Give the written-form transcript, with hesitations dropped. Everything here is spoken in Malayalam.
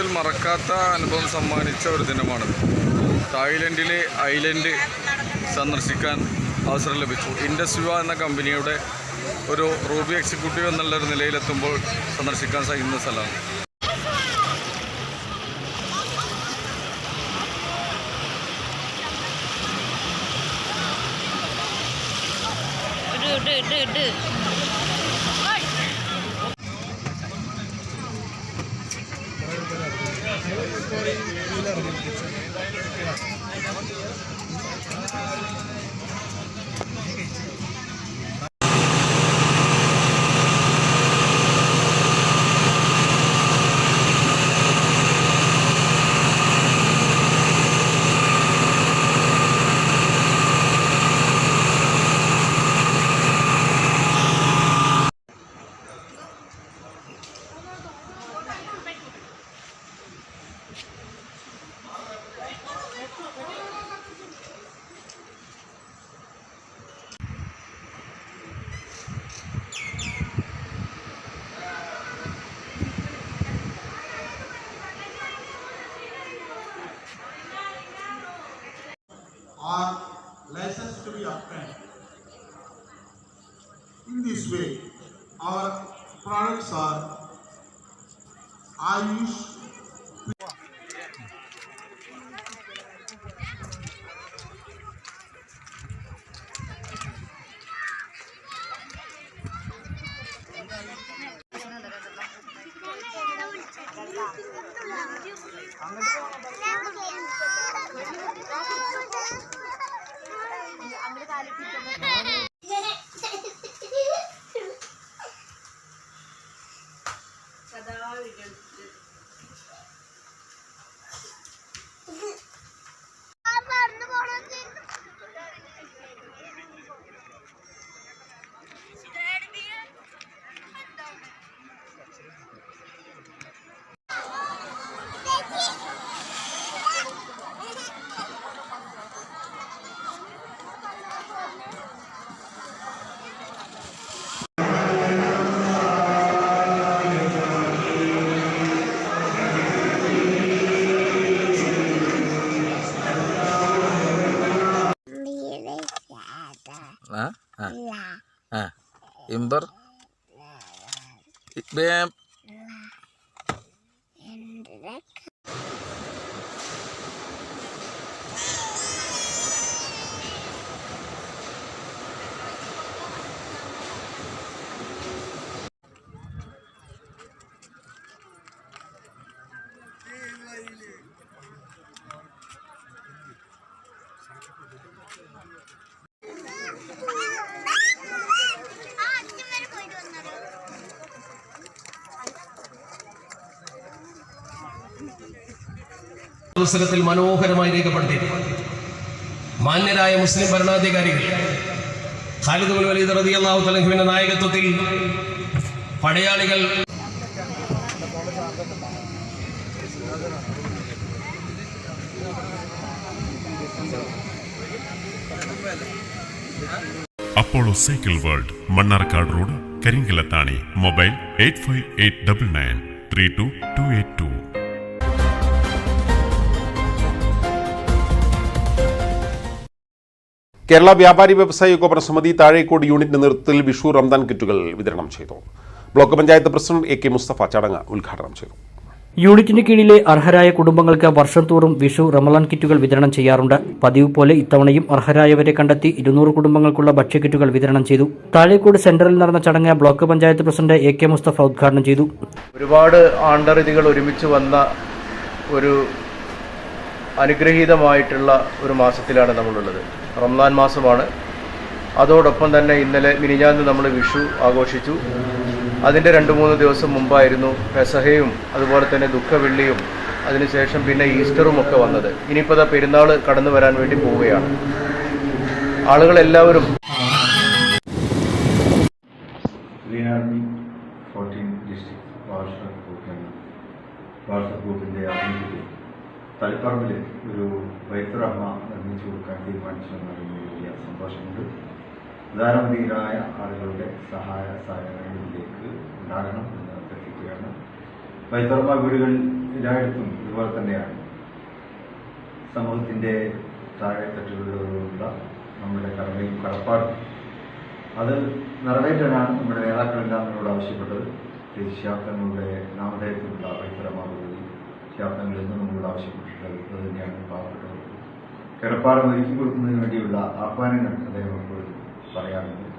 ജീവിതത്തിൽ മറക്കാത്ത അനുഭവം സമ്മാനിച്ച ഒരു ദിനമാണിത്. തായ്ലൻഡിലെ ഐലൻഡ് സന്ദർശിക്കാൻ അവസരം ലഭിച്ചു. ഇൻഡസ് വിവ എന്ന കമ്പനിയുടെ ഒരു റൂബി എക്സിക്യൂട്ടീവ് എന്നുള്ളൊരു നിലയിലെത്തുമ്പോൾ സന്ദർശിക്കാൻ കഴിയുന്ന സ്ഥലമാണ്. Are license to be obtained. In this way, our products are Ayush. Imber Bam അവസരത്തിൽ മനോഹരമായി രേഖപ്പെടുത്തി മാന്യരായ മുസ്ലിം ഭരണാധികാരികൾ ഖാലിദ് ബിൻ വലീദ് റളിയല്ലാഹു തആല അൻഹുവിന്റെ നായകത്വത്തിൽ പടയാളികൾ Apollo cycle world, Mannarkkad road, Karinkallathani. Mobile 8589932282. Kerala വ്യാപാരി വ്യവസായി ഏകോപന സമിതി താഴേക്കോട് യൂണിറ്റിന്റെ നേതൃത്വത്തിൽ വിഷു റംദാൻ കിറ്റുകൾ വിതരണം ചെയ്തു. Block panchayat president AK Mustafa ചടങ്ങ് ഉദ്ഘാടനം ചെയ്തു. യൂണിറ്റിന് കീഴിലെ അർഹരായ കുടുംബങ്ങൾക്ക് വർഷം തോറും വിഷു റമളാൻ കിറ്റുകൾ വിതരണം ചെയ്യാറുണ്ട്. പതിവ് പോലെ ഇത്തവണയും അർഹരായവരെ കണ്ടെത്തി 200 കുടുംബങ്ങൾക്കുള്ള ഭക്ഷ്യക്കിറ്റുകൾ വിതരണം ചെയ്തു. താഴേക്കോട് സെന്ററിൽ നടന്ന ചടങ്ങ് block panchayat president AK Mustafa ഉദ്ഘാടനം ചെയ്തു. ഒരുപാട് ആണ്ടറിതികൾ ഒരുമിച്ച് വന്ന ഒരു അനുഗ്രഹീതമായിട്ടുള്ള ഒരു മാസത്തിലാണ് നമ്മളുള്ളത്. റംസാൻ മാസമാണ്. അതോടൊപ്പം തന്നെ ഇന്നലെ മിനിഞ്ഞാന്ന് നമ്മൾ വിഷു ആഘോഷിച്ചു. അതിൻ്റെ 2-3 ദിവസം മുമ്പായിരുന്നു പെസഹയും അതുപോലെ തന്നെ ദുഃഖവെള്ളിയും അതിനുശേഷം പിന്നെ ഈസ്റ്ററും ഒക്കെ വന്നത്. ഇനിയിപ്പോൾ പെരുന്നാൾ കടന്നു വരാൻ വേണ്ടി പോവുകയാണ്. ആളുകളെല്ലാവരും തളിപ്പറമ്പിൽ ഒരു വൈദ്യുറഹ്മ നിർമ്മിച്ചു കൊടുക്കാൻ തീരുമാനിച്ചതെന്നറിയുന്ന വലിയ സന്തോഷമുണ്ട്. ഉദാരമതിയിലായ ആളുകളുടെ സഹായ സഹകരണങ്ങളിലേക്ക് ഉണ്ടാകണം എന്ന് അഭ്യർത്ഥിക്കുകയാണ്. വൈത്തർമ്മ വീടുകളിൽ എല്ലായിടത്തും ഇതുപോലെ തന്നെയാണ്. സമൂഹത്തിൻ്റെ താഴെത്തട്ടുകളിലുള്ള നമ്മുടെ കടമയും കടപ്പാടും അത് നിറവേറ്റാനാണ് നമ്മുടെ നേതാക്കളെല്ലാം നമ്മളോട് ആവശ്യപ്പെട്ടത്. ശാസ്ത്രങ്ങളുടെ നാമധേയത്തിലുള്ള വൈത്തർമ്മ പദ്ധതി ശാസ്ത്രങ്ങളിൽ നിന്ന് നമ്മളോട് ആവശ്യപ്പെട്ടിട്ടുള്ളത് അത് തന്നെയാണ്. പാവപ്പെട്ടവർക്ക് കിടപ്പാടം ഒരുക്കി കൊടുക്കുന്നതിന് വേണ്ടിയുള്ള ആഹ്വാനങ്ങൾ അദ്ദേഹം എപ്പോഴും പറയാറുണ്ട്.